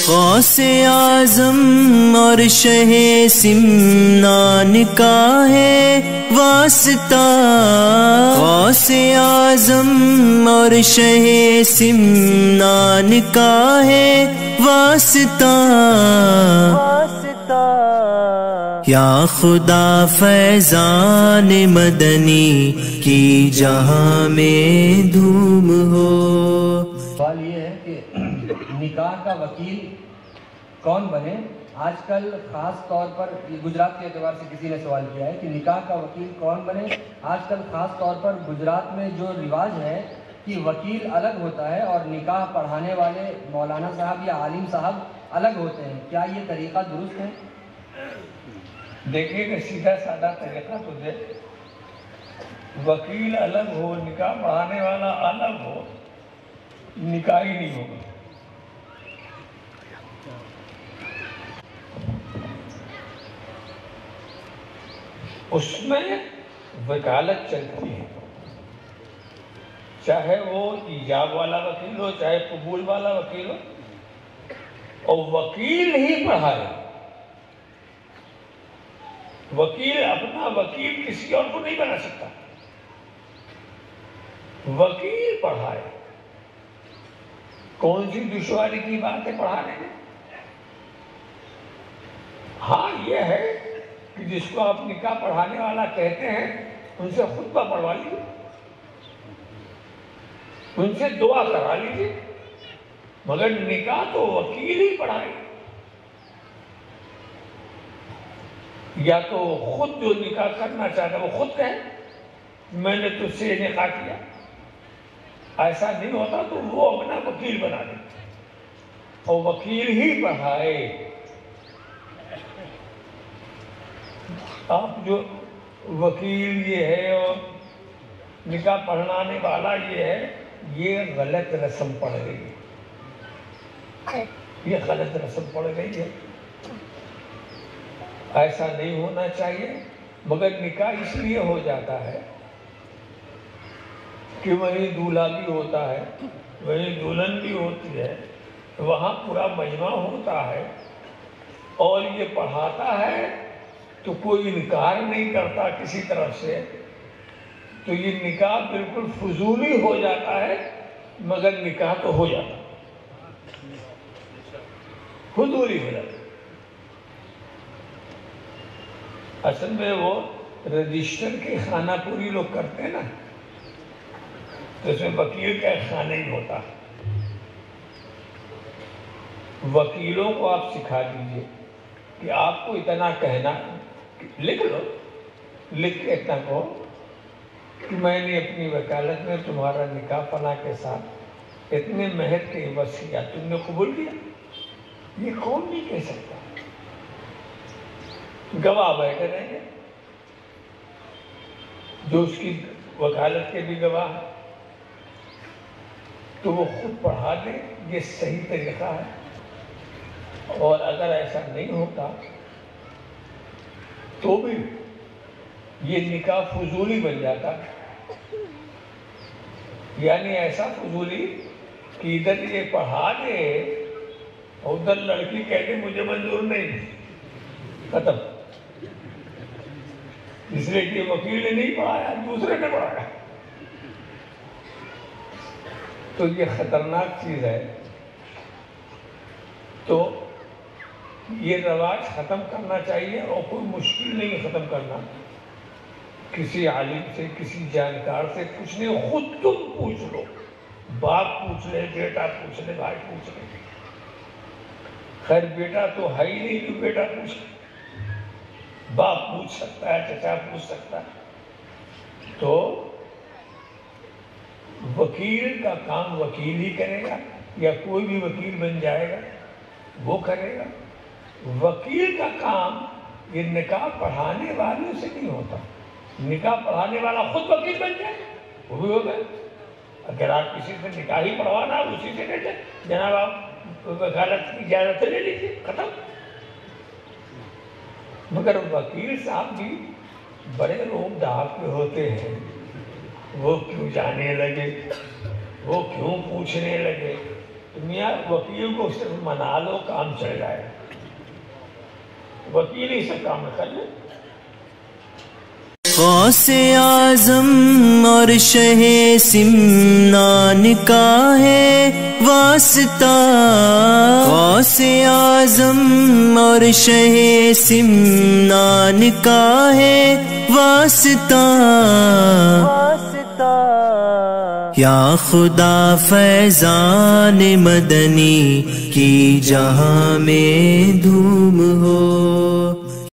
غوث اعظم اور شہ سمنان کا ہے واسطہ، غوث اعظم اور شہ سمنان کا ہے واسطہ، یا خدا فیضان مدنی کی جہاں میں دھوم ہو۔ سوال یہ ہے کہ نکاح کا وکیل کون بنے؟ آج کل خاص طور پر گجرات کے اعتبار سے کسی نے سوال کیا ہے کہ نکاح کا وکیل کون بنے؟ آج کل خاص طور پر گجرات میں جو رواج ہے کہ وکیل الگ ہوتا ہے اور نکاح پڑھانے والے مولانا صاحب یا عالم صاحب الگ ہوتے ہیں، کیا یہ طریقہ درست ہے؟ دیکھیے کہ سیدھا سادہ طریقہ تو دے، وکیل الگ ہو، نکاح پڑھانے والا الگ ہو، نکاح ہی نہیں ہوگا۔ اس میں وکالت چلتی ہے، چاہے وہ ایجاب والا وکیل ہو چاہے قبول والا وکیل ہو، اور وکیل ہی پڑھائے۔ وکیل اپنا وکیل کسی اور کو نہیں بنا سکتا، وکیل پڑھائے۔ کون سی دشواری کی بات ہے پڑھانے میں؟ ہاں یہ ہے کہ جس کو آپ نکاح پڑھانے والا کہتے ہیں ان سے خطبہ پڑھوا لیجیے، ان سے دعا کرا لیجیے، مگر نکاح تو وکیل ہی پڑھائے۔ یا تو خود جو نکاح کرنا چاہتا ہے وہ خود کہے میں نے تجھ سے نکاح کیا، ایسا نہیں ہوتا تو وہ اپنا وکیل بنا دے اور وکیل ہی پڑھائے۔ آپ جو وکیل یہ ہے اور نکاح پڑھانے والا یہ ہے، یہ غلط رسم پڑ گئی ہے، یہ غلط رسم پڑ گئی ہے، ایسا نہیں ہونا چاہیے۔ مگر نکاح اس لیے ہو جاتا ہے کہ وہیں دولہا بھی ہوتا ہے، وہیں دلہن بھی ہوتی ہے، وہاں پورا مجمع ہوتا ہے، اور یہ پڑھاتا ہے تو کوئی انکار نہیں کرتا کسی طرف سے، تو یہ نکاح بالکل فضولی ہو جاتا ہے، مگر نکاح تو ہو جاتا ہے، فضولی ہو جاتا ہے۔ اصل میں وہ رجسٹر کی خانہ پوری لوگ کرتے ہیں نا، تو اس میں وکیل کا خانہ ہی ہوتا ہے۔ وکیلوں کو آپ سکھا دیجئے کہ آپ کو اتنا کہنا، لکھ لو، لکھ کے اتنا کہو کہ میں نے اپنی وکالت میں تمہارا نکاح فلاں کے ساتھ اتنے مہر کے عوض کیا، تم نے قبول کیا۔ یہ کون نہیں کہہ سکتا؟ گواہ بیٹھے رہیں گے، جو اس کی وکالت کے بھی گواہ ہیں، تو وہ خود پڑھا دیں، یہ صحیح طریقہ ہے۔ اور اگر ایسا نہیں ہوتا تو بھی یہ نکاح فضولی بن جاتا، یعنی ایسا فضولی کہ ادھر یہ پڑھا دے اور ادھر لڑکی کہہ دے مجھے منظور نہیں، ختم، اس لیے کہ وکیل نے نہیں پڑھایا، دوسرے نے پڑھایا۔ تو یہ خطرناک چیز ہے، تو یہ رواج ختم کرنا چاہیے، اور کوئی مشکل نہیں ختم کرنا، کسی عالم سے کسی جانکار سے کچھ نہیں، خود تم پوچھ لو، باپ پوچھ لے، بیٹا پوچھ لے، بھائی پوچھ لے، خیر بیٹا تو ہے ہی نہیں کہ بیٹا پوچھ لے، باپ پوچھ سکتا ہے، چچا پوچھ سکتا ہے۔ تو وکیل کا کام وکیل ہی کرے گا، یا کوئی بھی وکیل بن جائے گا وہ کرے گا۔ وکیل کا کام یہ نکاح پڑھانے والوں سے نہیں ہوتا، نکاح پڑھانے والا خود وکیل بن جائے وہ بھی ہو گئے۔ اگر آپ کسی سے نکاح ہی پڑھوانا اسی سے کہتے جناب آپ وکالت کی اجازت لے لیجیے، ختم۔ مگر وکیل صاحب بھی بڑے روب دھاپ کے ہوتے ہیں، وہ کیوں جانے لگے، وہ کیوں پوچھنے لگے، میاں وکیل کو صرف منا لو، کام چل جائے، وکیل ہی سے کام کر لے۔ غوث اعظم اور شہ سمنان کا ہے واسطہ، غوث اعظم اور شہ سمنان کا ہے واسطہ، یا خدا فیضان مدنی کی جہاں میں دھوم ہو۔